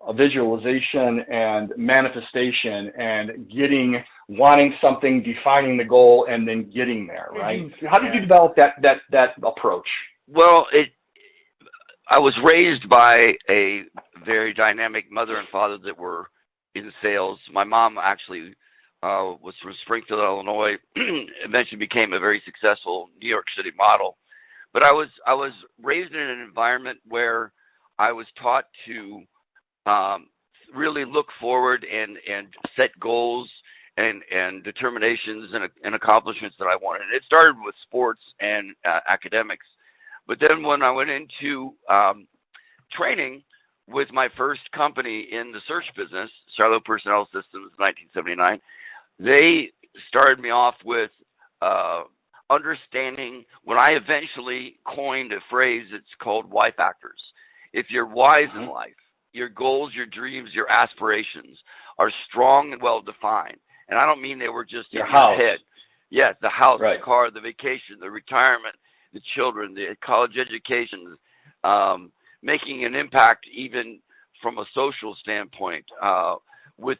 a visualization and manifestation and wanting something, defining the goal, and then getting there, right? Mm-hmm. How did you develop that approach? Well, I was raised by a very dynamic mother and father that were in sales. My mom actually was from Springfield, Illinois. Eventually became a very successful New York City model. But I was raised in an environment where I was taught to really look forward and set goals and determinations and accomplishments that I wanted. It started with sports and academics. But then when I went into training with my first company in the search business, Charlotte Personnel Systems, 1979, they started me off with understanding when I eventually coined a phrase. It's called why factors. If you're wise in life, your goals, your dreams, your aspirations are strong and well defined. And I don't mean they were just in your head. Yes, the house, right, the car, the vacation, the retirement, the children, the college education, making an impact even from a social standpoint with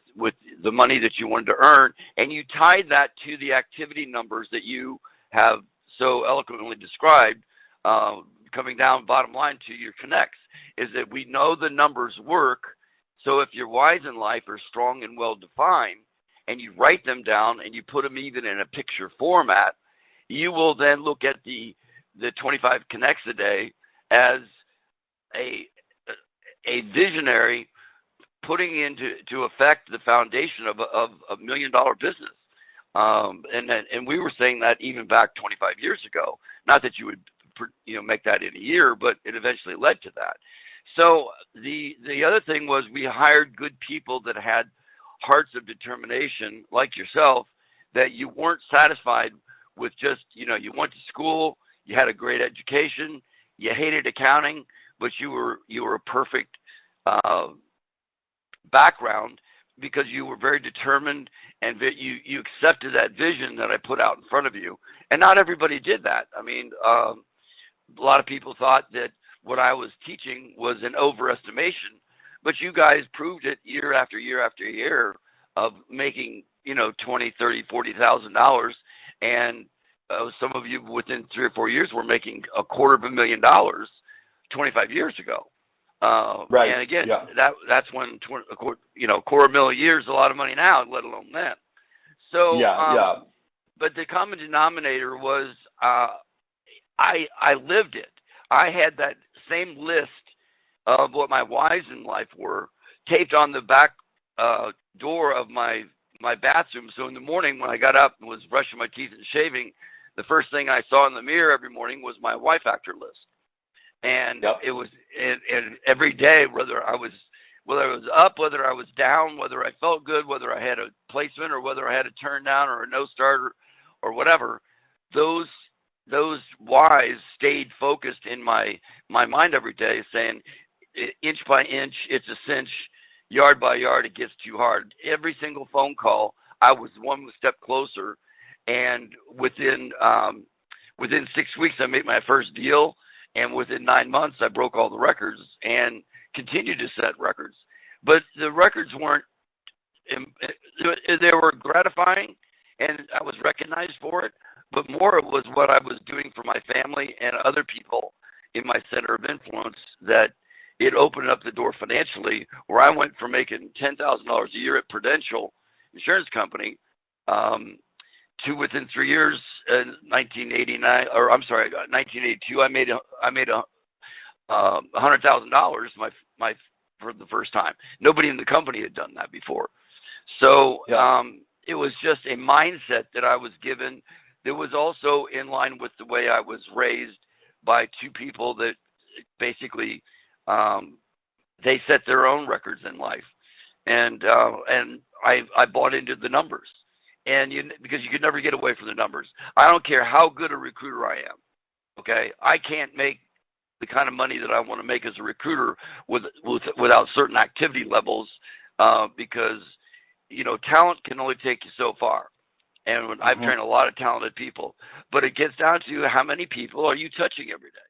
the money that you wanted to earn. And you tied that to the activity numbers that you have so eloquently described, coming down bottom line to your connects, is that we know the numbers work. So if your whys in life are strong and well defined, and you write them down and you put them even in a picture format, you will then look at the 25 connects a day as a visionary putting into effect the foundation of a $1 million business. And we were saying that even back 25 years ago. Not that you would make that in a year, but it eventually led to that. So the other thing was we hired good people that had hearts of determination, like yourself, that you weren't satisfied with just, you went to school, you had a great education, you hated accounting, but you were a perfect background because you were very determined and you accepted that vision that I put out in front of you. And not everybody did that. I mean, a lot of people thought that what I was teaching was an overestimation, but you guys proved it year after year after year of making, $20,000, $30,000, $40,000. And some of you within 3 or 4 years were making $250,000 25 years ago. Right. And again, yeah, that's when, $250,000 a year is a lot of money now, let alone then. So, but the common denominator was, I lived it. I had that same list of what my whys in life were taped on the back door of my bathroom. So in the morning when I got up and was brushing my teeth and shaving, the first thing I saw in the mirror every morning was my why factor list. And it was and every day, whether I was up, whether I was down, whether I felt good, whether I had a placement or whether I had a turn down or a no start or whatever, those whys stayed focused in my mind every day, saying inch by inch, it's a cinch, yard by yard, it gets too hard. Every single phone call, I was one step closer. And within 6 weeks, I made my first deal. And within 9 months, I broke all the records and continued to set records. But the records weren't, they were gratifying, and I was recognized for it. But more it was what I was doing for my family and other people in my center of influence that it opened up the door financially, where I went from making $10,000 a year at Prudential Insurance Company to within 3 years, 1982, I made $100,000 for the first time. Nobody in the company had done that before. So it was just a mindset that I was given that was also in line with the way I was raised by two people that basically they set their own records in life, and I bought into the numbers. And because you could never get away from the numbers. I don't care how good a recruiter I am. Okay, I can't make the kind of money that I want to make as a recruiter without certain activity levels, because talent can only take you so far. And I've trained a lot of talented people, but it gets down to how many people are you touching every day.